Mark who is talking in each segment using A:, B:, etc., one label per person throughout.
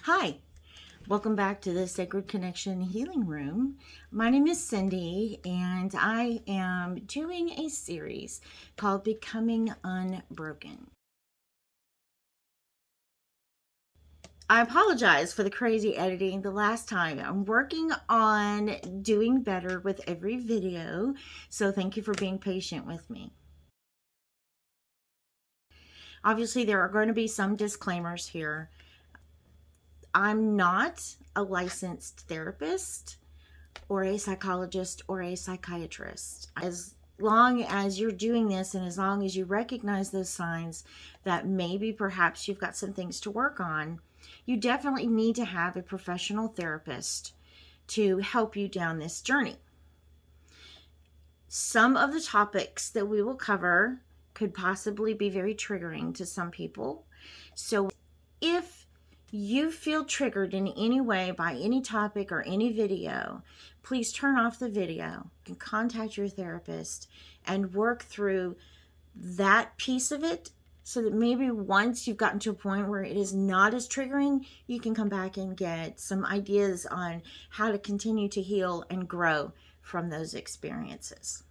A: Hi, welcome back to the Sacred Connection Healing Room. My name is Cindy, and I am doing a series called Becoming Unbroken. I apologize for the crazy editing the last time. I'm working on doing better with every video, so thank you for being patient with me. Obviously, there are going to be some disclaimers here. I'm not a licensed therapist or a psychologist or a psychiatrist. As long as you're doing this and as long as you recognize those signs that maybe perhaps you've got some things to work on, you definitely need to have a professional therapist to help you down this journey. Some of the topics that we will cover could possibly be very triggering to some people. So if you feel triggered in any way by any topic or any video, please turn off the video and contact your therapist and work through that piece of it so that maybe once you've gotten to a point where it is not as triggering, you can come back and get some ideas on how to continue to heal and grow from those experiences.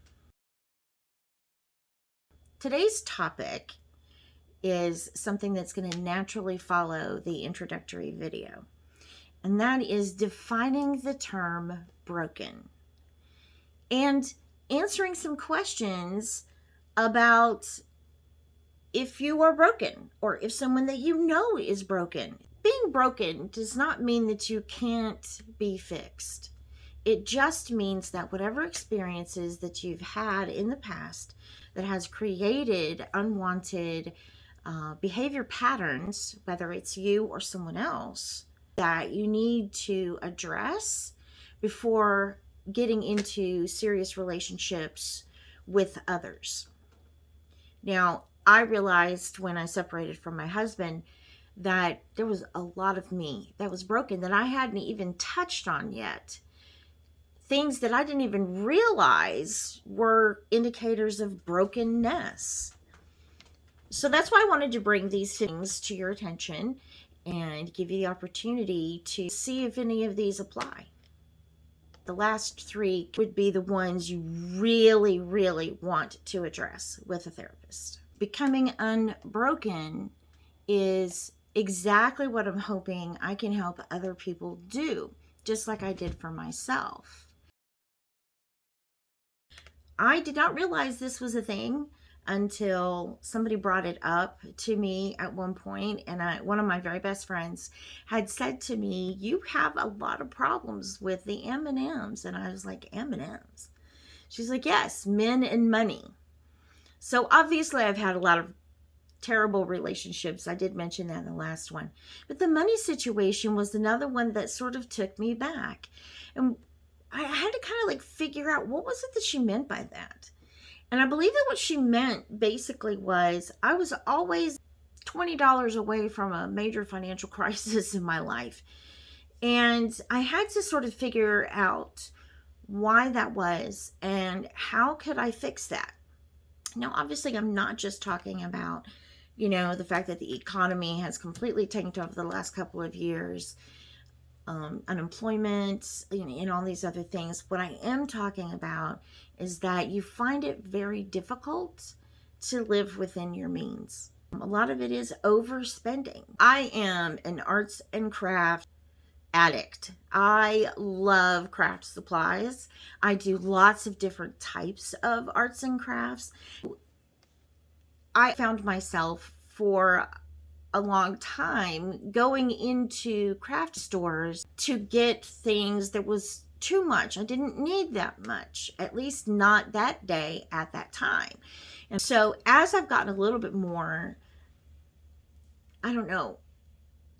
A: Today's topic is something that's going to naturally follow the introductory video, and that is defining the term broken and answering some questions about if you are broken or if someone that you know is broken. Being broken does not mean that you can't be fixed. It just means that whatever experiences that you've had in the past that has created unwanted behavior patterns, whether it's you or someone else, that you need to address before getting into serious relationships with others. Now, I realized when I separated from my husband that there was a lot of me that was broken that I hadn't even touched on yet. Things that I didn't even realize were indicators of brokenness. So that's why I wanted to bring these things to your attention and give you the opportunity to see if any of these apply. The last three would be the ones you really, really want to address with a therapist. Becoming unbroken is exactly what I'm hoping I can help other people do, just like I did for myself. I did not realize this was a thing until somebody brought it up to me at one point, and one of my very best friends had said to me, "You have a lot of problems with the M&Ms." And I was like, "M&Ms?" She's like, "Yes, men and money." So obviously I've had a lot of terrible relationships. I did mention that in the last one. But the money situation was another one that sort of took me back. And I had to kind of figure out what was it that she meant by that. And I believe that what she meant basically was I was always $20 away from a major financial crisis in my life. And I had to sort of figure out why that was and how could I fix that. Now, obviously, I'm not just talking about, the fact that the economy has completely tanked over the last couple of years, unemployment, and all these other things. What I am talking about is that you find it very difficult to live within your means. A lot of it is overspending. I am an arts and craft addict. I love craft supplies. I do lots of different types of arts and crafts. I found myself for a long time going into craft stores to get things that was too much. I didn't need that much, at least not that day at that time. And so as I've gotten a little bit more,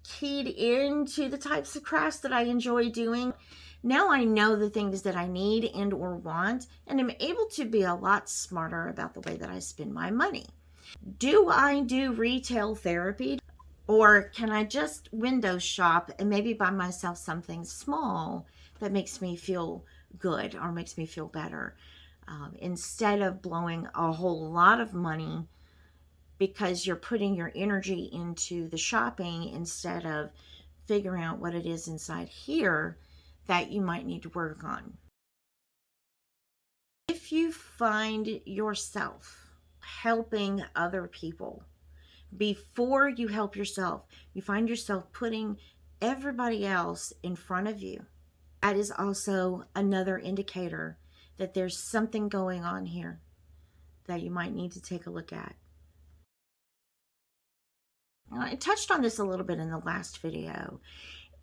A: keyed into the types of crafts that I enjoy doing, now I know the things that I need and or want, and I'm able to be a lot smarter about the way that I spend my money. Do I do retail therapy? Or can I just window shop and maybe buy myself something small that makes me feel good or makes me feel better, instead of blowing a whole lot of money because you're putting your energy into the shopping instead of figure out what it is inside here that you might need to work on. If you find yourself helping other people before you help yourself, you find yourself putting everybody else in front of you, that is also another indicator that there's something going on here that you might need to take a look at. Now, I touched on this a little bit in the last video,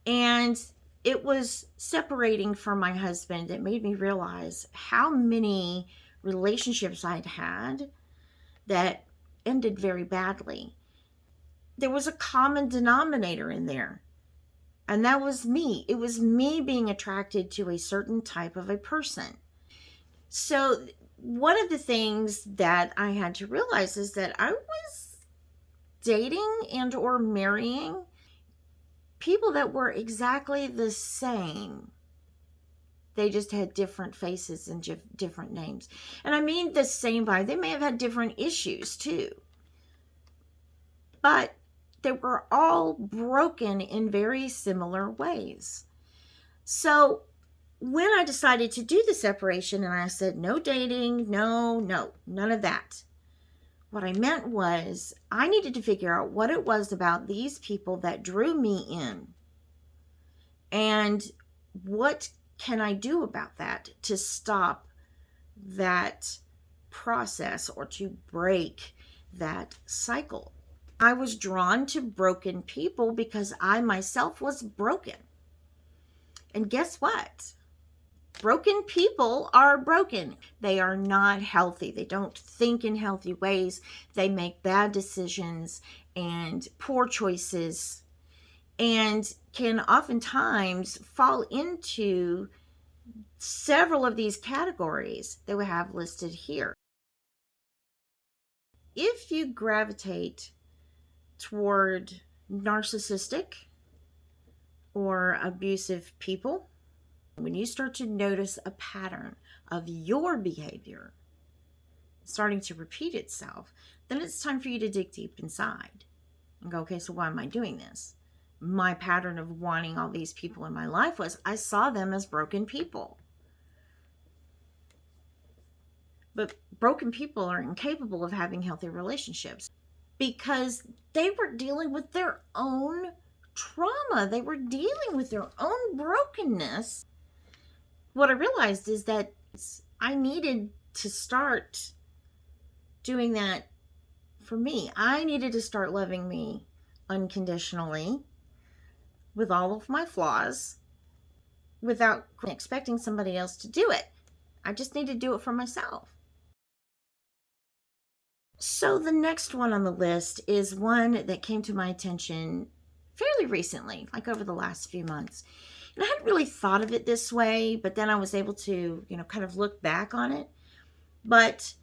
A: and it was separating from my husband that made me realize how many relationships I'd had that ended very badly. There was a common denominator in there, and that was me. It was me being attracted to a certain type of a person. So one of the things that I had to realize is that I was dating and or marrying people that were exactly the same. They just had different faces and different names. And I mean the same by, they may have had different issues too. But they were all broken in very similar ways. So when I decided to do the separation and I said, no dating, no, none of that. What I meant was I needed to figure out what it was about these people that drew me in. And what can I do about that to stop that process or to break that cycle? I was drawn to broken people because I myself was broken. And guess what? Broken people are broken. They are not healthy. They don't think in healthy ways. They make bad decisions and poor choices, and can oftentimes fall into several of these categories that we have listed here. If you gravitate toward narcissistic or abusive people, when you start to notice a pattern of your behavior starting to repeat itself, then it's time for you to dig deep inside and go, okay, so why am I doing this? My pattern of wanting all these people in my life was I saw them as broken people. But broken people are incapable of having healthy relationships because they were dealing with their own trauma. They were dealing with their own brokenness. What I realized is that I needed to start doing that for me. I needed to start loving me unconditionally with all of my flaws without expecting somebody else to do it. I just need to do it for myself. So the next one on the list is one that came to my attention fairly recently, like over the last few months. And I hadn't really thought of it this way, but then I was able to, kind of look back on it. But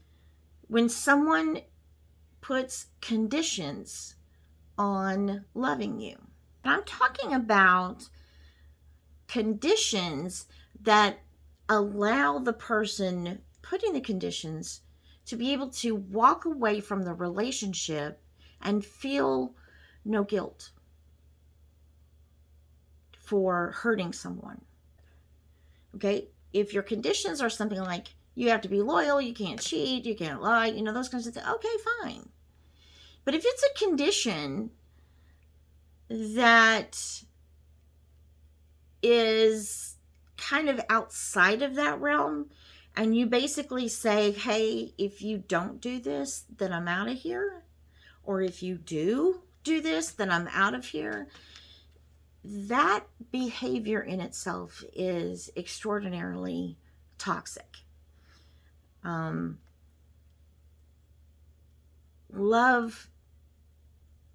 A: when someone puts conditions on loving you, and I'm talking about conditions that allow the person putting the conditions to be able to walk away from the relationship and feel no guilt for hurting someone. Okay, if your conditions are something like you have to be loyal, you can't cheat, you can't lie, those kinds of things, okay, fine. But if it's a condition that is kind of outside of that realm, and you basically say, hey, if you don't do this, then I'm out of here, or if you do this, then I'm out of here, that behavior in itself is extraordinarily toxic. Love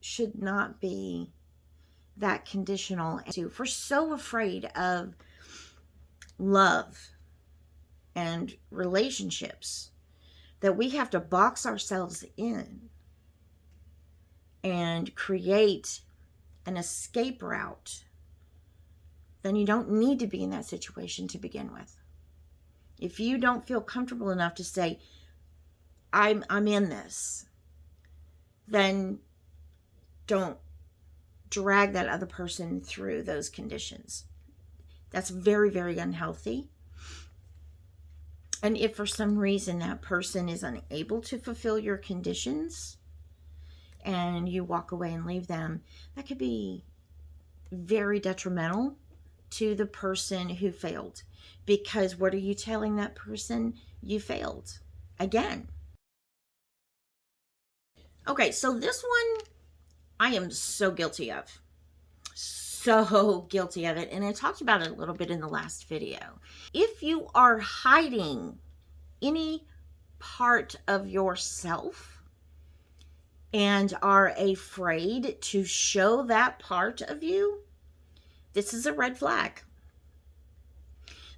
A: should not be that conditional. We're so afraid of love and relationships that we have to box ourselves in and create an escape route. Then you don't need to be in that situation to begin with. If you don't feel comfortable enough to say, I'm in this, then don't drag that other person through those conditions. That's very, very unhealthy. And if for some reason that person is unable to fulfill your conditions and you walk away and leave them, that could be very detrimental to the person who failed. Because what are you telling that person? You failed again. Okay, so this one I am so guilty of. So guilty of it. And I talked about it a little bit in the last video. If you are hiding any part of yourself and are afraid to show that part of you, this is a red flag.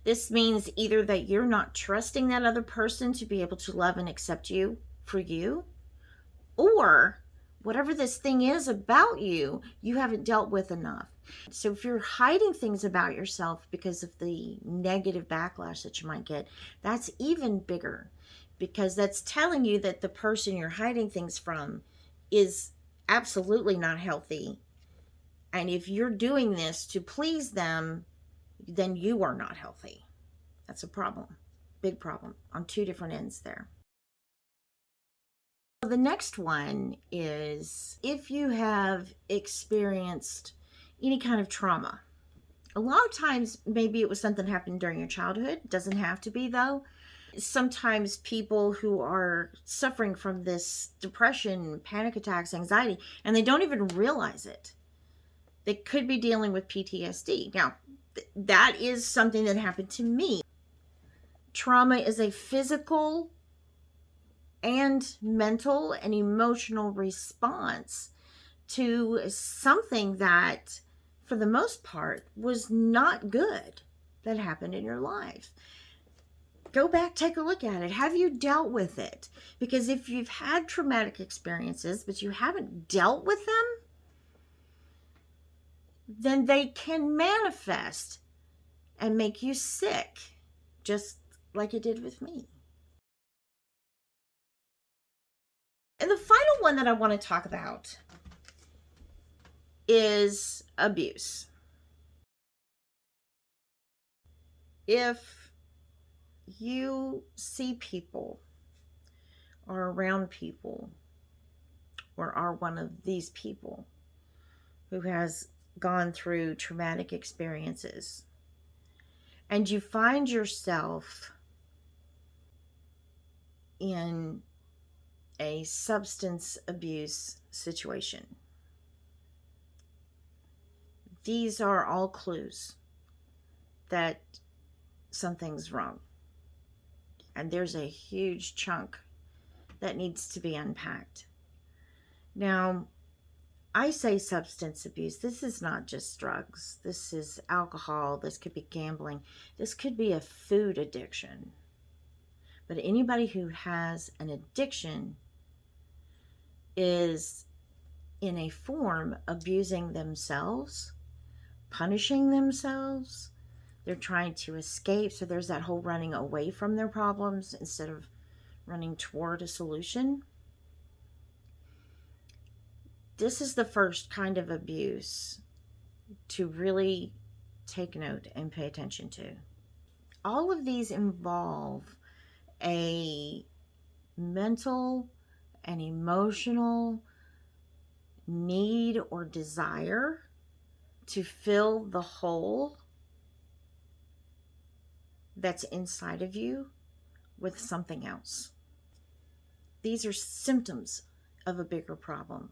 A: This means either that you're not trusting that other person to be able to love and accept you for you, or whatever this thing is about you, you haven't dealt with enough. So if you're hiding things about yourself because of the negative backlash that you might get, that's even bigger, because that's telling you that the person you're hiding things from is absolutely not healthy. And if you're doing this to please them, then you are not healthy. That's a problem. Big problem on two different ends there. The next one is if you have experienced any kind of trauma. A lot of times, maybe it was something that happened during your childhood. It doesn't have to be, though. Sometimes people who are suffering from this depression, panic attacks, anxiety, and they don't even realize it. They could be dealing with PTSD. Now, that is something that happened to me. Trauma is a physical and mental and emotional response to something that, for the most part, was not good that happened in your life. Go back, take a look at it. Have you dealt with it? Because if you've had traumatic experiences, but you haven't dealt with them, then they can manifest and make you sick, just like it did with me. And the final one that I want to talk about is abuse. If you see people or around people or are one of these people who has gone through traumatic experiences and you find yourself in a substance abuse situation, these are all clues that something's wrong. And there's a huge chunk that needs to be unpacked. Now, I say substance abuse. This is not just drugs. This is alcohol. This could be gambling. This could be a food addiction. But anybody who has an addiction is, in a form, abusing themselves, punishing themselves. They're trying to escape. So there's that whole running away from their problems instead of running toward a solution. This is the first kind of abuse to really take note and pay attention to. All of these involve a mental and emotional need or desire to fill the hole that's inside of you with something else. These are symptoms of a bigger problem.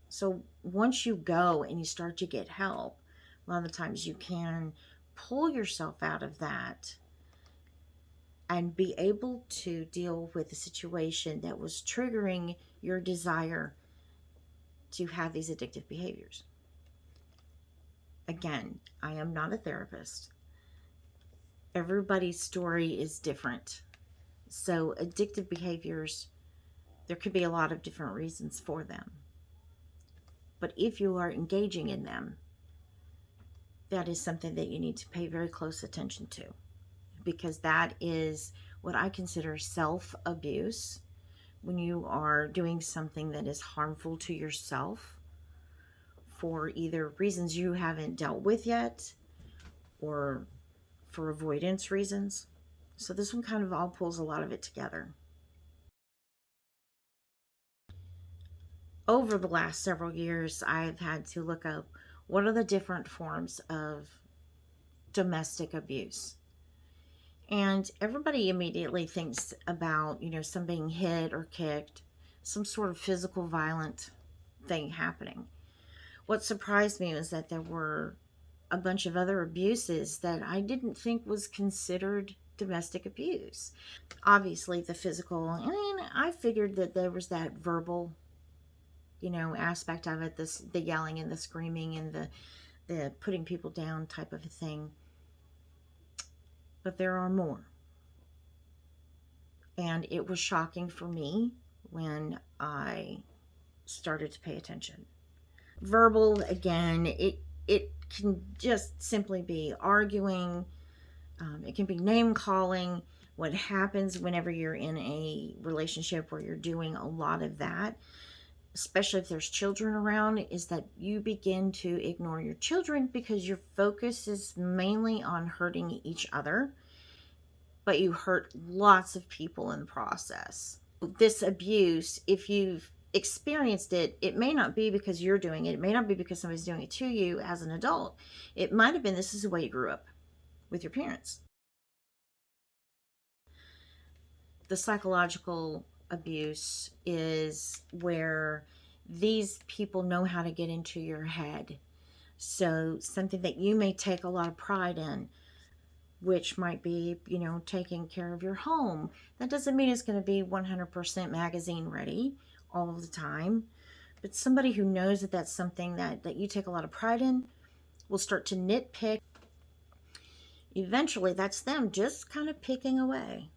A: So once you go and you start to get help, a lot of the times you can pull yourself out of that and be able to deal with the situation that was triggering your desire to have these addictive behaviors. Again, I am not a therapist. Everybody's story is different. So addictive behaviors, there could be a lot of different reasons for them. But if you are engaging in them, that is something that you need to pay very close attention to, because that is what I consider self-abuse. When you are doing something that is harmful to yourself for either reasons you haven't dealt with yet or for avoidance reasons. So this one kind of all pulls a lot of it together. Over the last several years, I've had to look up what are the different forms of domestic abuse. And everybody immediately thinks about, some being hit or kicked, some sort of physical violent thing happening. What surprised me was that there were a bunch of other abuses that I didn't think was considered domestic abuse. Obviously, the physical, I figured that there was that verbal, aspect of it, the yelling and the screaming and the putting people down type of a thing. But there are more. And it was shocking for me when I started to pay attention. Verbal, again, it can just simply be arguing. It can be name calling. What happens whenever you're in a relationship where you're doing a lot of that, especially if there's children around, is that you begin to ignore your children because your focus is mainly on hurting each other, but you hurt lots of people in the process. This abuse, if you've experienced it, it may not be because you're doing it. It may not be because somebody's doing it to you as an adult. It might have been this is the way you grew up with your parents. The psychological abuse is where these people know how to get into your head. So something that you may take a lot of pride in, which might be, taking care of your home. That doesn't mean it's going to be 100% magazine ready all of the time. But somebody who knows that that's something that you take a lot of pride in will start to nitpick. Eventually, that's them just kind of picking away.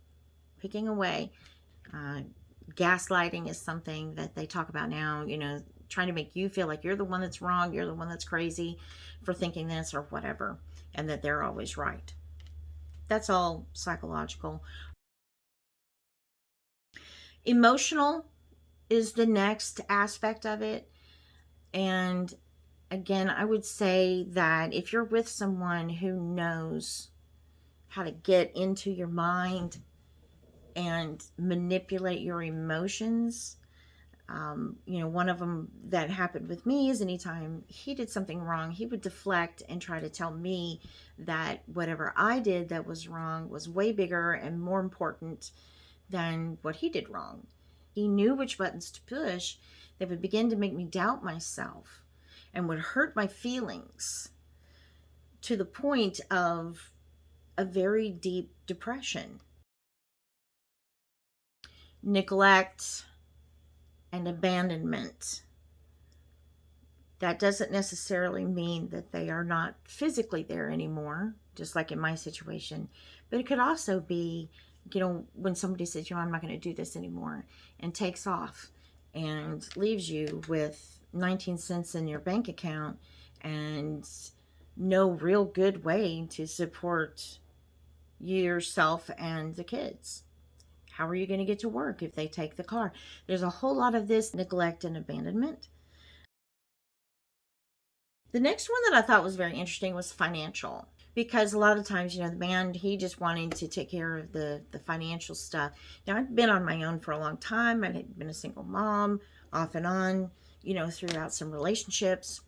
A: Gaslighting is something that they talk about now, trying to make you feel like you're the one that's wrong, you're the one that's crazy for thinking this or whatever, and that they're always right. That's all psychological. Emotional is the next aspect of it. And again, I would say that if you're with someone who knows how to get into your mind and manipulate your emotions, one of them that happened with me is anytime he did something wrong, he would deflect and try to tell me that whatever I did that was wrong was way bigger and more important than what he did wrong. He knew which buttons to push that would begin to make me doubt myself and would hurt my feelings to the point of a very deep depression. Neglect and abandonment. That doesn't necessarily mean that they are not physically there anymore, just like in my situation. But it could also be, when somebody says, I'm not going to do this anymore, and takes off and leaves you with 19 cents in your bank account and no real good way to support yourself and the kids. How are you going to get to work if they take the car? There's a whole lot of this neglect and abandonment. The next one that I thought was very interesting was financial. Because a lot of times, the man, he just wanted to take care of the financial stuff. Now, I've been on my own for a long time. I had been a single mom, off and on, throughout some relationships.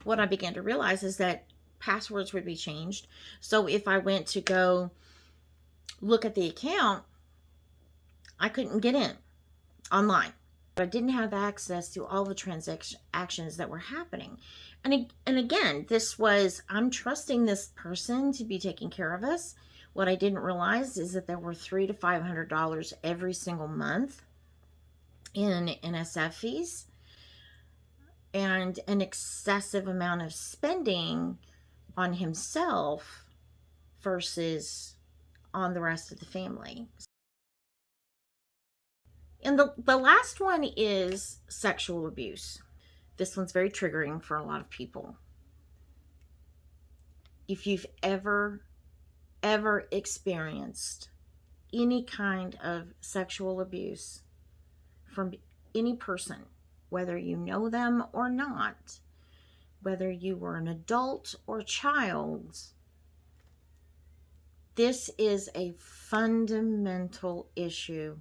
A: What I began to realize is that passwords would be changed. So if I went to go look at the account, I couldn't get in online. I didn't have access to all the transactions that were happening. And again, this was, I'm trusting this person to be taking care of us. What I didn't realize is that there were $300 to $500 every single month in NSF fees and an excessive amount of spending on himself versus on the rest of the family. And the last one is sexual abuse. This one's very triggering for a lot of people. If you've ever experienced any kind of sexual abuse from any person, whether you know them or not, whether you were an adult or child. This is a fundamental issue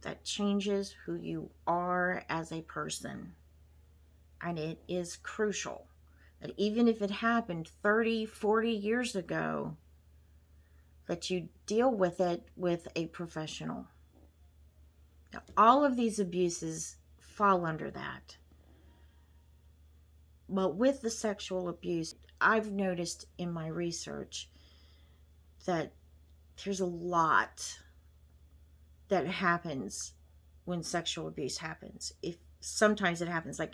A: that changes who you are as a person. And it is crucial that even if it happened 30, 40 years ago, that you deal with it with a professional. Now, all of these abuses fall under that. But with the sexual abuse, I've noticed in my research that there's a lot that happens when sexual abuse happens. If sometimes it happens like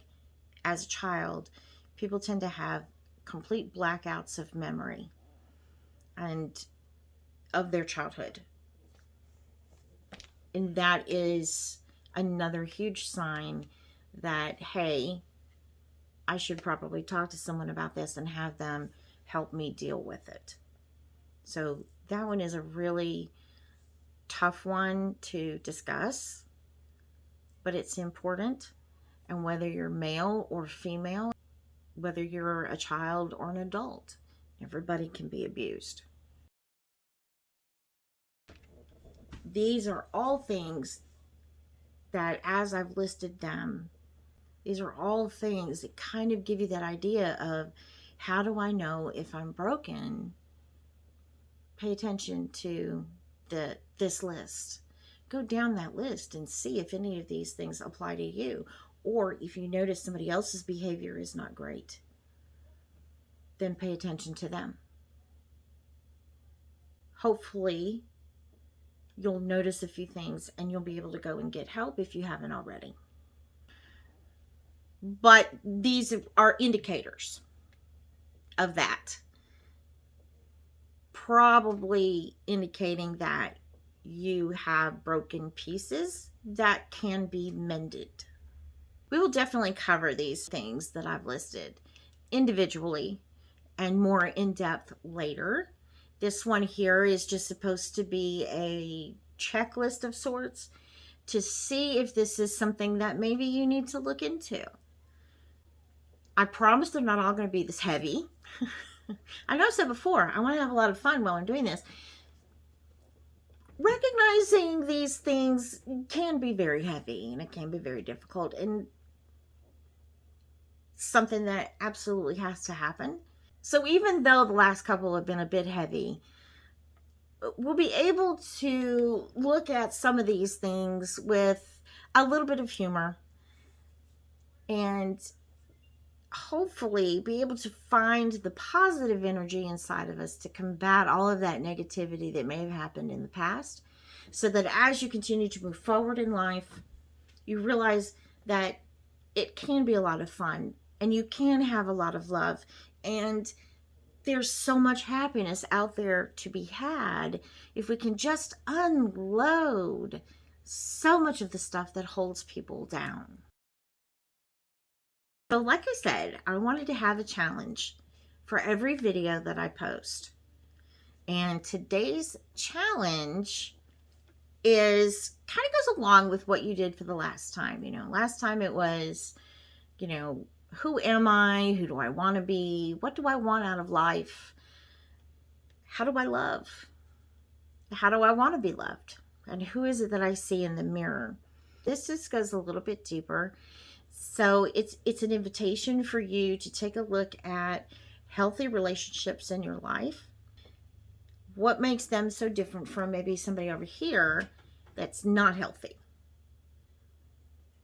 A: as a child, people tend to have complete blackouts of memory and of their childhood. And that is another huge sign that, hey, I should probably talk to someone about this and have them help me deal with it. So that one is a really tough one to discuss, but it's important. And whether you're male or female, whether you're a child or an adult, everybody can be abused. These are all things that, as I've listed them, these are all things that kind of give you that idea of, how do I know if I'm broken? Pay attention to this list. Go down that list and see if any of these things apply to you. Or if you notice somebody else's behavior is not great, then pay attention to them. Hopefully, you'll notice a few things and you'll be able to go and get help if you haven't already. But these are indicators of that. Probably indicating that you have broken pieces that can be mended. We will definitely cover these things that I've listed individually and more in depth later. This one here is just supposed to be a checklist of sorts to see if this is something that maybe you need to look into. I promise they're not all going to be this heavy. I know I said before, I want to have a lot of fun while I'm doing this. Recognizing these things can be very heavy and it can be very difficult and something that absolutely has to happen. So even though the last couple have been a bit heavy, we'll be able to look at some of these things with a little bit of humor and hopefully be able to find the positive energy inside of us to combat all of that negativity that may have happened in the past, so that as you continue to move forward in life, you realize that it can be a lot of fun and you can have a lot of love, and there's so much happiness out there to be had if we can just unload so much of the stuff that holds people down. So like I said, I wanted to have a challenge for every video that I post. And today's challenge is kind of goes along with what you did for the last time. Last time it was, who am I? Who do I want to be? What do I want out of life? How do I love? How do I want to be loved? And who is it that I see in the mirror? This just goes a little bit deeper. So it's an invitation for you to take a look at healthy relationships in your life. What makes them so different from maybe somebody over here that's not healthy?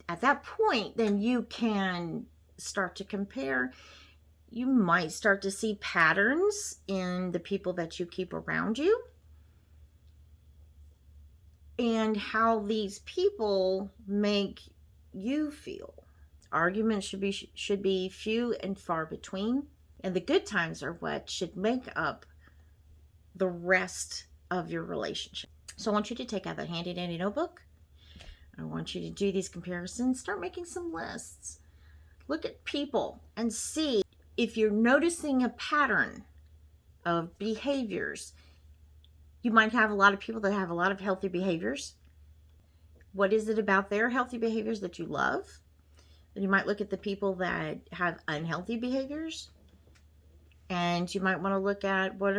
A: At that point, then you can start to compare. You might start to see patterns in the people that you keep around you and how these people make you feel. Arguments should be few and far between, and the good times are what should make up the rest of your relationship. So I want you to take out that handy dandy notebook. I want you to do these comparisons. Start making some lists. Look at people and see if you're noticing a pattern of behaviors. You might have a lot of people that have a lot of healthy behaviors. What is it about their healthy behaviors that you love? You might look at the people that have unhealthy behaviors, and you might want to look at what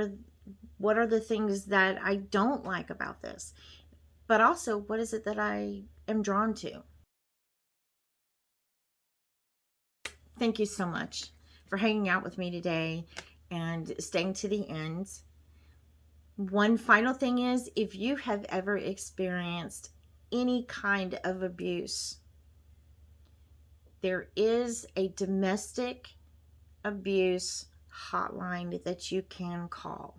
A: are the things that I don't like about this, but also what is it that I am drawn to. Thank you so much for hanging out with me today and staying to the end. One final thing is, if you have ever experienced any kind of abuse, there is a domestic abuse hotline that you can call.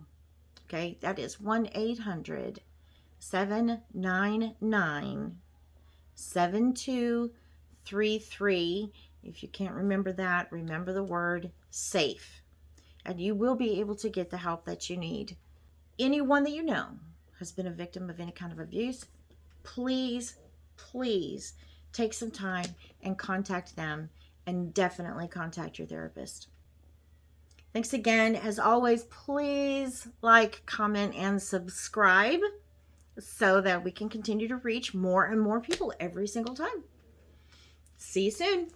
A: Okay, that is 1-800-799-7233. If you can't remember that, remember the word SAFE, and you will be able to get the help that you need. Anyone that you know has been a victim of any kind of abuse, please, please take some time and contact them, and definitely contact your therapist. Thanks again. As always, please like, comment, and subscribe so that we can continue to reach more and more people every single time. See you soon.